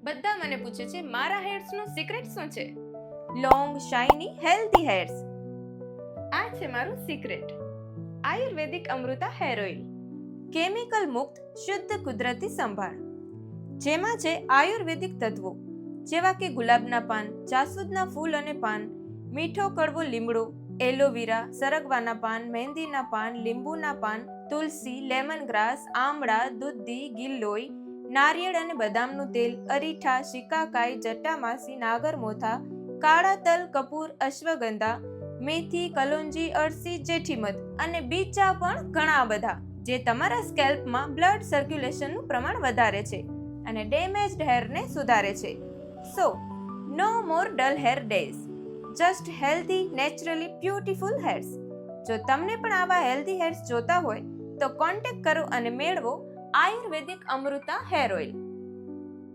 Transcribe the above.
બધા મને પૂછે છે મારા હેર્સનું સિક્રેટ શું છે. Long shiny healthy hairs. આ છે મારું સિક્રેટ. આયુર્વેદિક અમૃતા હેર ઓઇલ. કેમિકલ મુક્ત શુદ્ધ કુદરતી સંભાળ, જેમાં છે આયુર્વેદિક તત્વો જેવા કે ગુલાબના પાન, જાસૂદના ફૂલ અને પાન, મીઠો કડવો લીમડો, એલોવેરા, સરગવાના પાન, મહેંદીના પાન, લીંબુના પાન, તુલસી, લેમન ગ્રાસ, આમળા, દૂધી, ગિલ્લોય, નારિયેળ અને બદામનું તેલ, અરીઠા, શિકાકાઈ, જટામાસી, નાગરમોથા, કાળા તલ, કપૂર, અશ્વગંધા, મેથી, કલોંજી, અળસી, જેઠીમધ અને બીજા પણ ઘણા બધા, જે તમારા સ્કેલ્પમાં બ્લડ સર્ક્યુલેશનનું પ્રમાણ વધારે છે અને ડેમેજ્ડ હેરને સુધારે છે. So no more dull hair days, just healthy, naturally beautiful hairs. જો તમને પણ આવા હેલ્ધી હેર્સ જોતા હોય તો કોન્ટેક્ટ કરો અને મેળવો આયુર્વેદિક અમૃતા હેર ઓઇલ.